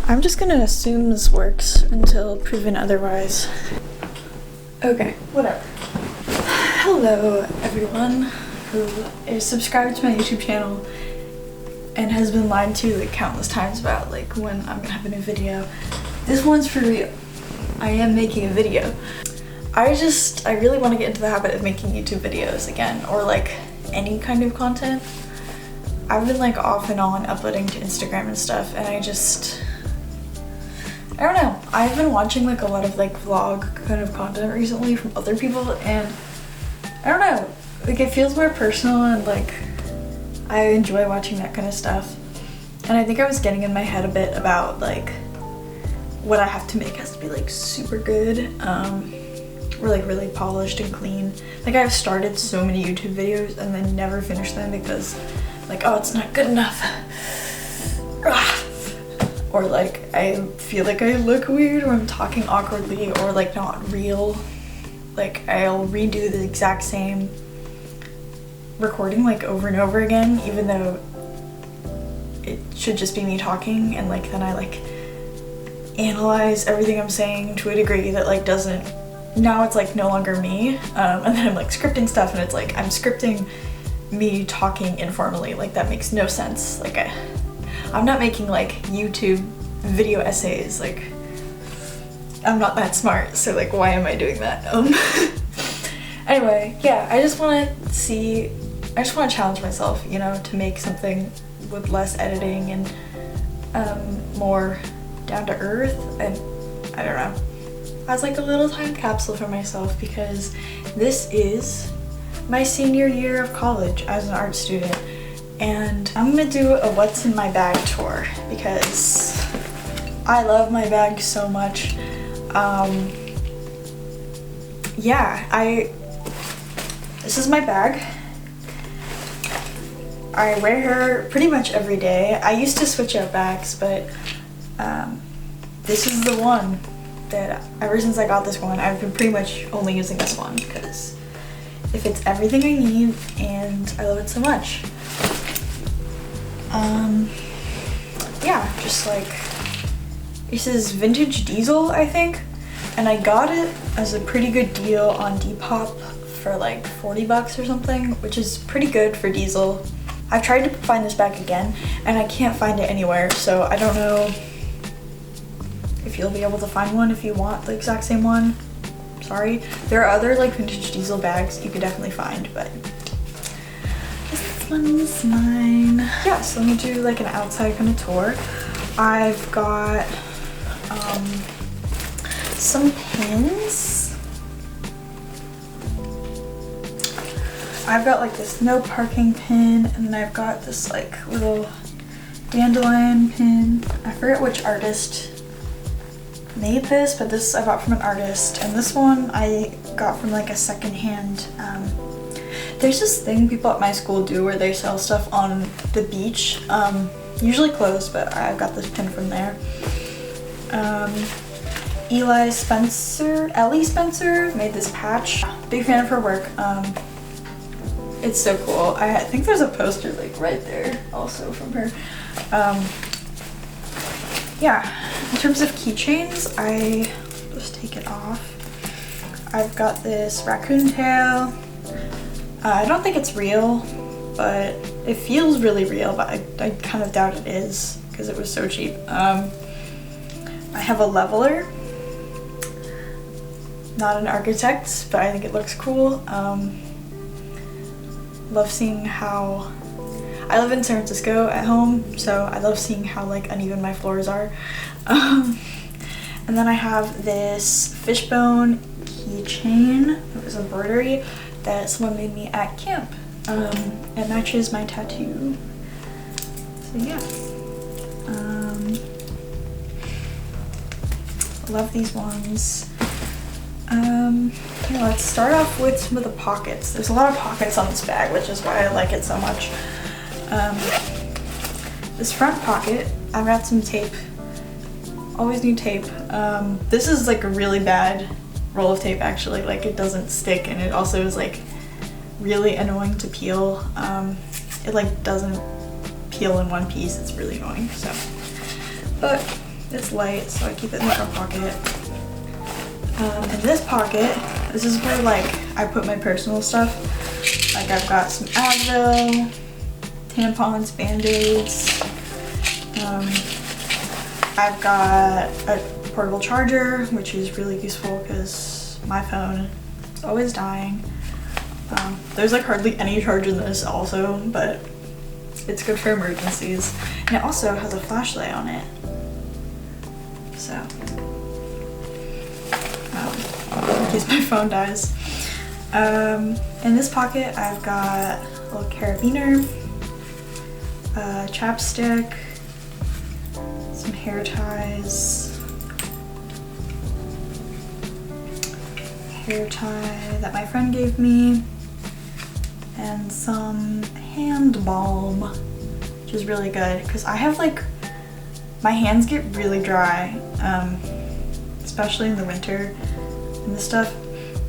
I'm just gonna assume this works until proven otherwise. Okay, whatever. Hello everyone who is subscribed to my YouTube channel and has been lied to like countless times about like when I'm gonna have a new video. This one's for real. I am making a video. I really want to get into the habit of making YouTube videos again, or like any kind of content. I've been like off and on uploading to Instagram and stuff, and I don't know. I've been watching like a lot of like vlog kind of content recently from other people, and I don't know, like it feels more personal and like I enjoy watching that kind of stuff. And I think I was getting in my head a bit about like what I have to make has to be like super good, or like really polished and clean. Like I've started so many YouTube videos and then never finished them because like, oh, it's not good enough. Or like I feel like I look weird, or I'm talking awkwardly, or like not real. Like I'll redo the exact same recording like over and over again, even though it should just be me talking, and like then I like analyze everything I'm saying to a degree that like doesn't, now it's like no longer me, and then I'm like scripting stuff and it's like I'm scripting me talking informally. Like that makes no sense. Like I'm not making like YouTube video essays, like I'm not that smart, so like why am I doing that? Anyway, yeah, I just want to challenge myself, you know, to make something with less editing and more down to earth. And I don't know, as like a little time capsule for myself, because this is my senior year of college as an art student, and I'm gonna do a what's in my bag tour because I love my bag so much. Yeah, this is my bag. I wear her pretty much every day. I used to switch out bags, but this is the one that ever since I got this one, I've been pretty much only using this one because it fits everything I need and I love it so much. Yeah, just like, this is vintage Diesel, I think, and I got it as a pretty good deal on Depop for like 40 bucks or something, which is pretty good for Diesel. I've tried to find this bag again and I can't find it anywhere, so I don't know if you'll be able to find one if you want the exact same one. Sorry. There are other like vintage Diesel bags you could definitely find, but this one's mine. Yeah, so let me do like an outside kind of tour. I've got some pins. I've got like this no parking pin, and then I've got this like little dandelion pin. I forget which artist made this, but this I bought from an artist, and this one I got from like a secondhand. There's this thing people at my school do where they sell stuff on the beach, usually closed, but I got this pin from there. Ellie Spencer made this patch. Big fan of her work. It's so cool. I think there's a poster like right there also from her. Yeah, in terms of keychains, I just take it off. I've got this raccoon tail. I don't think it's real, but it feels really real, but I kind of doubt it is because it was so cheap. I have a leveler. Not an architect, but I think it looks cool. Love seeing how, I live in San Francisco at home, so I love seeing how like uneven my floors are. And then I have this fishbone keychain. It was embroidery that someone made me at camp. It matches my tattoo. So yeah. Love these ones. Yeah, let's start off with some of the pockets. There's a lot of pockets on this bag, which is why I like it so much. This front pocket, I've got some tape. Always need tape. This is like a really bad roll of tape actually, like it doesn't stick, and it also is like really annoying to peel. It like doesn't peel in one piece, it's really annoying, so. But It's light, so I keep it in the front pocket. In this pocket, this is where like I put my personal stuff. Like I've got some Advil, tampons, Band-Aids. I've got a portable charger, which is really useful because my phone is always dying. There's like hardly any charge in this also, but it's good for emergencies. And it also has a flashlight on it. So, in case my phone dies. In this pocket, I've got a little carabiner, chapstick, some hair ties, hair tie that my friend gave me, and some hand balm, which is really good because I have like, my hands get really dry, especially in the winter and this stuff.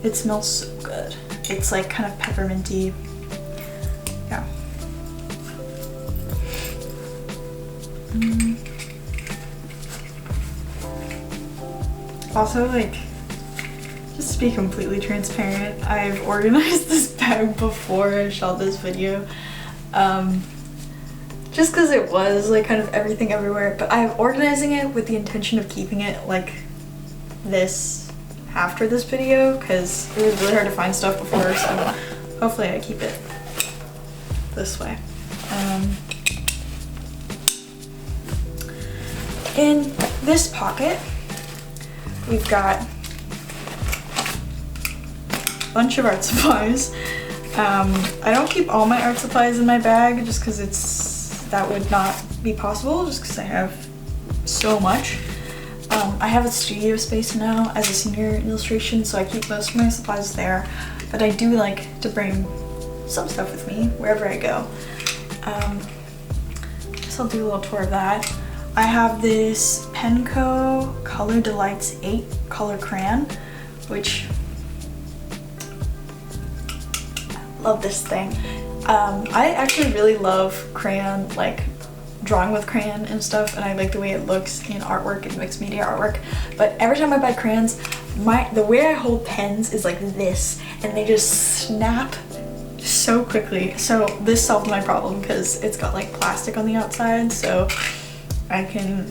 It smells so good. It's like kind of pepperminty. Yeah. Also, like, just to be completely transparent, I've organized this bag before I shot this video. Just because it was like kind of everything everywhere, but I'm organizing it with the intention of keeping it like this after this video because it was really hard to find stuff before, so hopefully I keep it this way. In this pocket, we've got a bunch of art supplies. I don't keep all my art supplies in my bag just because that would not be possible just because I have so much. I have a studio space now as a senior in illustration, so I keep most of my supplies there, but I do like to bring some stuff with me wherever I go. I guess I'll do a little tour of that. I have this Penco Color Delights 8 color crayon, which I love this thing. I actually really love crayon, like drawing with crayon and stuff, and I like the way it looks in artwork and mixed media artwork, but every time I buy crayons, the way I hold pens is like this, and they just snap so quickly. So this solved my problem because it's got like plastic on the outside, so I can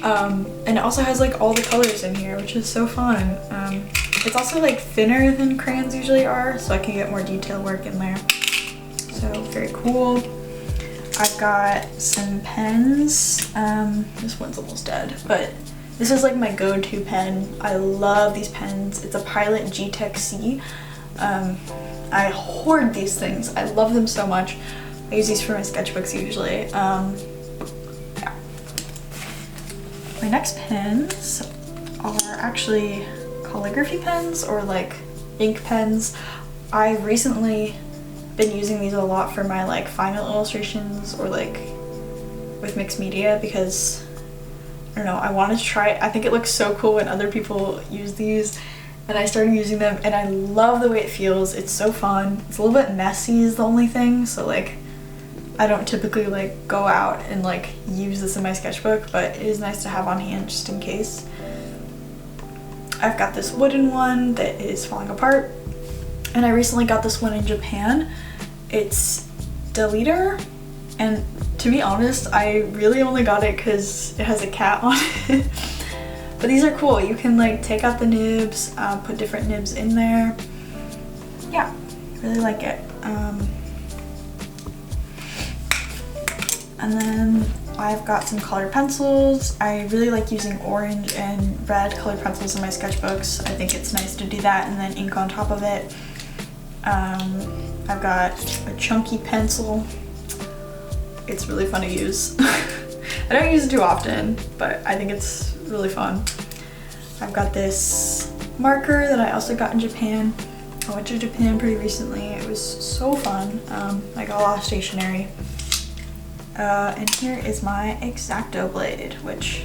and it also has like all the colors in here, which is so fun. It's also like thinner than crayons usually are, so I can get more detail work in there, so very cool. I've got some pens. This one's almost dead, but this is like my go-to pen. I love these pens. It's a Pilot G-Tech C. I hoard these things. I love them so much. I use these for my sketchbooks usually. Yeah. My next pens are actually calligraphy pens or like ink pens. I've recently been using these a lot for my like final illustrations or like with mixed media because I don't know, I wanted to try it. I think it looks so cool when other people use these, and I started using them and I love the way it feels. It's so fun. It's a little bit messy is the only thing, so like I don't typically like go out and like use this in my sketchbook, but it is nice to have on hand just in case. I've got this wooden one that is falling apart, and I recently got this one in Japan. It's Deleter, and to be honest, I really only got it because it has a cat on it. But these are cool. You can like take out the nibs, put different nibs in there. Yeah, really like it. And then I've got some colored pencils. I really like using orange and red colored pencils in my sketchbooks. I think it's nice to do that and then ink on top of it. I've got a chunky pencil. It's really fun to use. I don't use it too often, but I think it's really fun. I've got this marker that I also got in Japan. I went to Japan pretty recently. It was so fun. I got a lot of stationery. And here is my X-Acto blade, which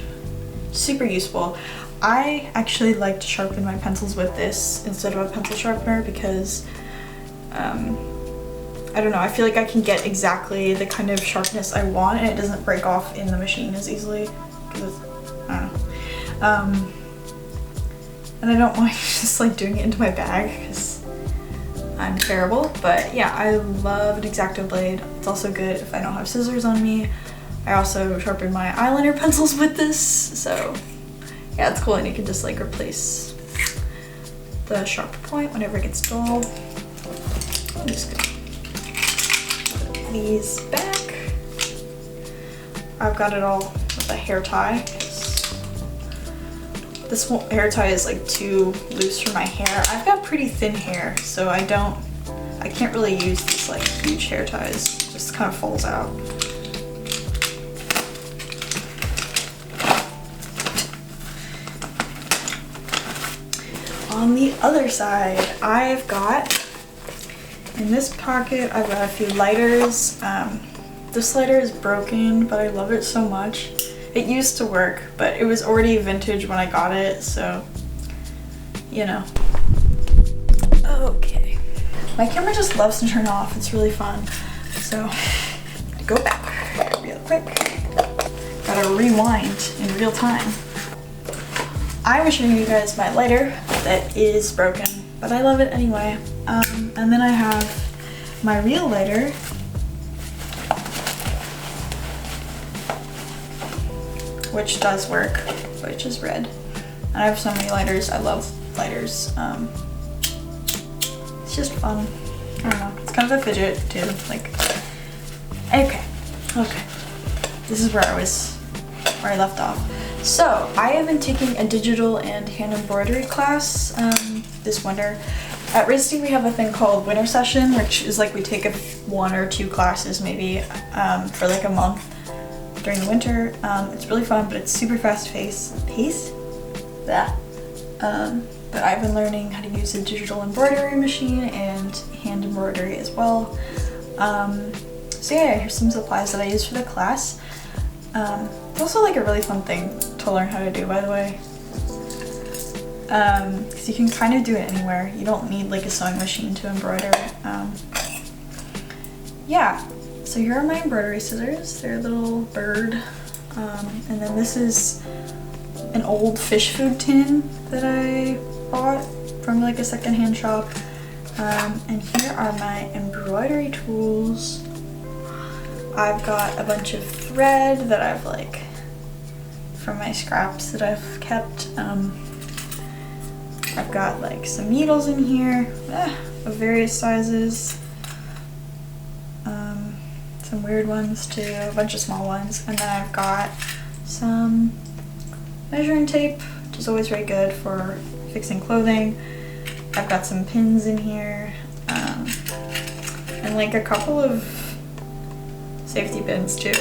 is super useful. I actually like to sharpen my pencils with this instead of a pencil sharpener because I don't know, I feel like I can get exactly the kind of sharpness I want and it doesn't break off in the machine as easily, because I don't know. And I don't mind just like doing it into my bag because I'm terrible, but yeah, I love an X-Acto blade. It's also good if I don't have scissors on me. I also sharpen my eyeliner pencils with this, so yeah, it's cool, and you can just like replace the sharp point whenever it gets dull. I'm just gonna put these back. I've got it all with a hair tie. This hair tie is like too loose for my hair. I've got pretty thin hair, so I can't really use these like huge hair ties. It just kind of falls out. On the other side, I've got, in this pocket, I've got a few lighters. This lighter is broken, but I love it so much. It used to work, but it was already vintage when I got it, so, you know. Okay. My camera just loves to turn off. It's really fun. So, go back real quick. Gotta rewind in real time. I'm showing you guys my lighter that is broken, but I love it anyway. And then I have my real lighter, which does work, which is red. And I have so many lighters. I love lighters. It's just fun. I don't know. It's kind of a fidget too. Like, okay. This is where I left off. So I have been taking a digital and hand embroidery class this winter. At RISD we have a thing called winter session, which is like we take 1 or 2 classes maybe for like a month during the winter. It's really fun, but it's super fast paced. But I've been learning how to use a digital embroidery machine and hand embroidery as well. So yeah, here's some supplies that I use for the class. It's also like a really fun thing to learn how to do, by the way. Because you can kind of do it anywhere. You don't need like a sewing machine to embroider. Yeah, so here are my embroidery scissors. They're a little bird. And then this is an old fish food tin that I bought from like a secondhand shop. And here are my embroidery tools. I've got a bunch of thread that I've like from my scraps that I've kept. I've got like some needles in here of various sizes, some weird ones too, a bunch of small ones, and then I've got some measuring tape, which is always very good for fixing clothing. I've got some pins in here, and like a couple of safety pins too.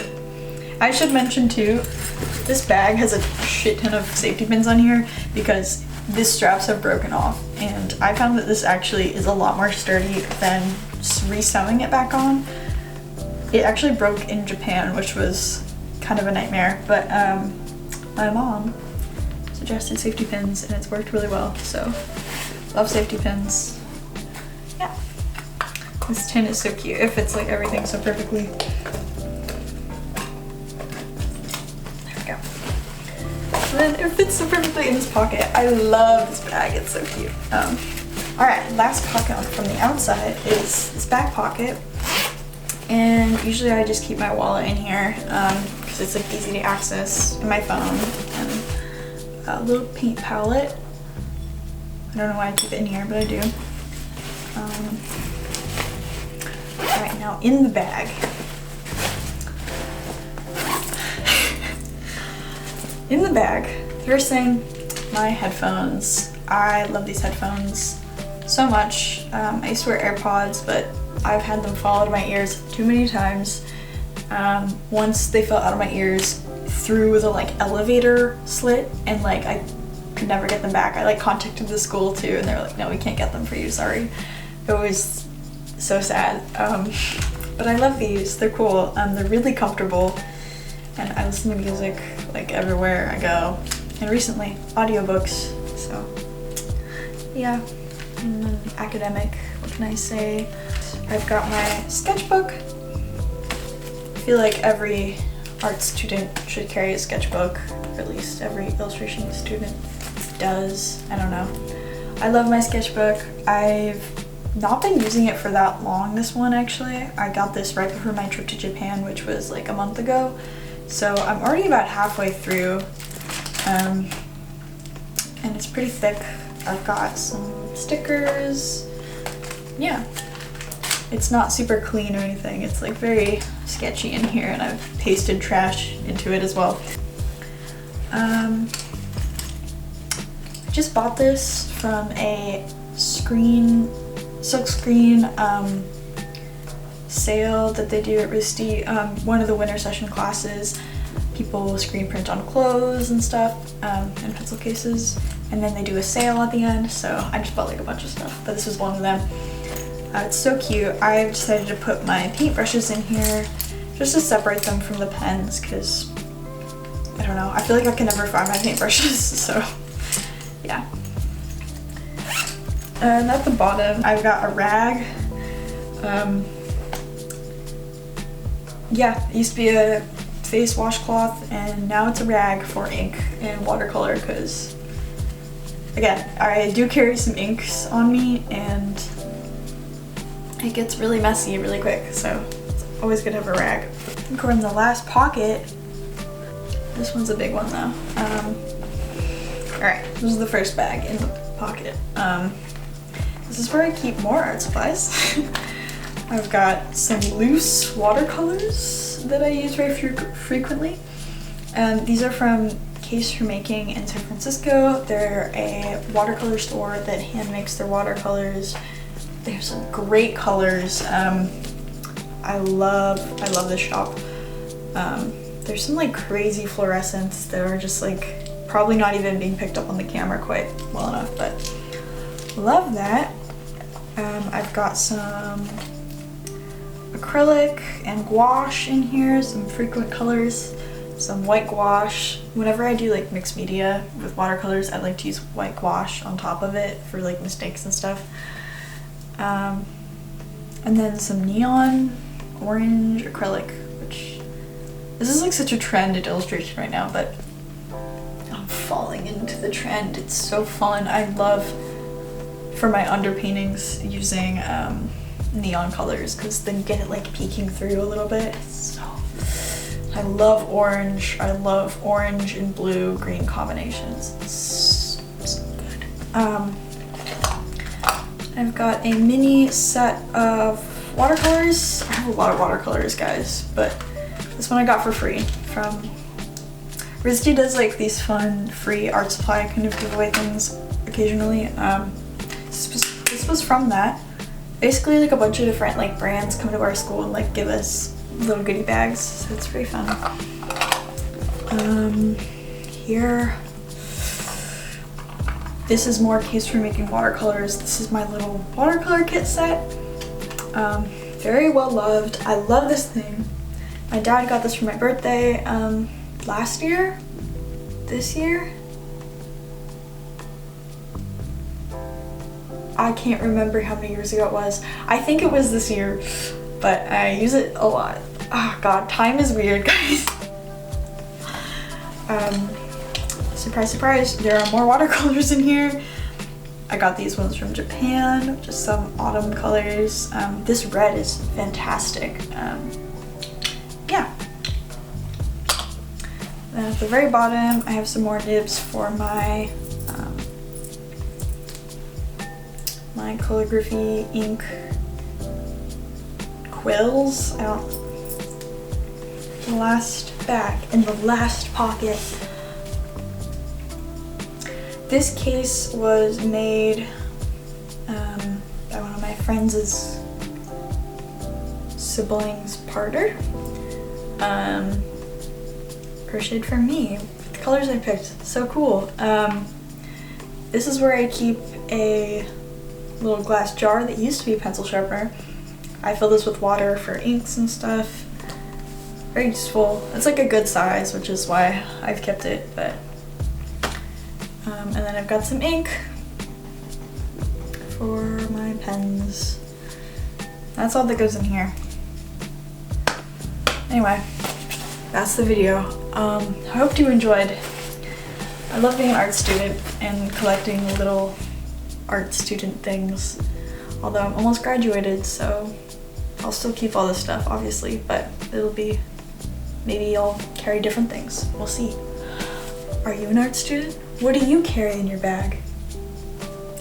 I should mention too, this bag has a shit ton of safety pins on here because these straps have broken off, and I found that this actually is a lot more sturdy than re-sewing it back on. It actually broke in Japan, which was kind of a nightmare, but my mom suggested safety pins and it's worked really well, so love safety pins. Yeah. This tin is so cute. It fits like everything so perfectly. There we go. And then it fits so perfectly in this pocket. I love this bag. It's so cute. Alright, last pocket from the outside is this back pocket. And usually I just keep my wallet in here because it's like easy to access, and my phone, and a little paint palette. I don't know why I keep it in here, but I do. Alright, now in the bag. In the bag, first thing, my headphones. I love these headphones so much. I used to wear AirPods, but I've had them fall out of my ears too many times. Once they fell out of my ears through the like elevator slit, and like I could never get them back. I like contacted the school too, and they were like, no, we can't get them for you, sorry. It was so sad. But I love these, they're cool. They're really comfortable, and I listen to music like everywhere I go. And recently, audiobooks, so yeah. And then academic, what can I say? I've got my sketchbook. I feel like every art student should carry a sketchbook, or at least every illustration student does. I don't know. I love my sketchbook. I've not been using it for that long, this one actually. I got this right before my trip to Japan, which was like a month ago. So I'm already about halfway through, and it's pretty thick. I've got some stickers. Yeah. It's not super clean or anything. It's like very sketchy in here, and I've pasted trash into it as well. I just bought this from a silkscreen sale that they do at RISD. One of the winter session classes, people screen print on clothes and stuff, and pencil cases, and then they do a sale at the end, so I just bought like a bunch of stuff, but this was one of them. It's so cute. I've decided to put my paintbrushes in here just to separate them from the pens, because I don't know, I feel like I can never find my paintbrushes, so yeah. And at the bottom I've got a rag. Yeah, it used to be a face washcloth, and now it's a rag for ink and watercolor, because again, I do carry some inks on me and it gets really messy really quick, so it's always good to have a rag. I think we're in the last pocket. This one's a big one though. Alright, this is the first bag in the pocket. This is where I keep more art supplies. I've got some loose watercolors that I use very frequently. These are from Case for Making in San Francisco. They're a watercolor store that hand makes their watercolors. They have some great colors. I love this shop. There's some like crazy fluorescents that are just like probably not even being picked up on the camera quite well enough, but love that. I've got some acrylic and gouache in here, some frequent colors, some white gouache. Whenever I do like mixed media with watercolors, I like to use white gouache on top of it for like mistakes and stuff. And then some neon orange acrylic, which this is like such a trend in illustration right now, but I'm falling into the trend. It's so fun. I love, for my underpaintings, using neon colors, because then you get it like peeking through a little bit. So I love orange. I love orange and blue green combinations. It's so good. I've got a mini set of watercolors. I have a lot of watercolors, guys, but this one I got for free from RISD. Does like these fun free art supply kind of giveaway things occasionally. This was from that. Basically like a bunch of different like brands come to our school and like give us little goodie bags, so it's pretty fun. Here, this is more Case for Making watercolors. This is my little watercolor kit set. Very well loved. I love this thing. My dad got this for my birthday last year, this year. I can't remember how many years ago it was. I think it was this year, but I use it a lot. Oh god, time is weird, guys. Surprise, surprise, there are more watercolors in here. I got these ones from Japan, just some autumn colors. This red is fantastic. Yeah. Then at the very bottom, I have some more nibs for my my calligraphy ink quills. Last bag in the last pocket. This case was made by one of my friends' siblings' partner. Crocheted for me. The colors I picked, so cool. This is where I keep a little glass jar that used to be a pencil sharpener. I fill this with water for inks and stuff. Very useful. It's like a good size, which is why I've kept it, but and then I've got some ink for my pens. That's all that goes in here. Anyway, that's the video. I hope you enjoyed. I love being an art student and collecting little art student things. Although I'm almost graduated, so I'll still keep all this stuff, obviously, but it'll be, maybe I'll carry different things. We'll see. Are you an art student? What do you carry in your bag?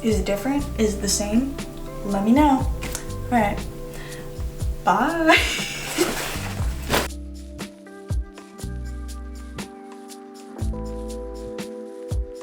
Is it different? Is it the same? Let me know. All right. Bye.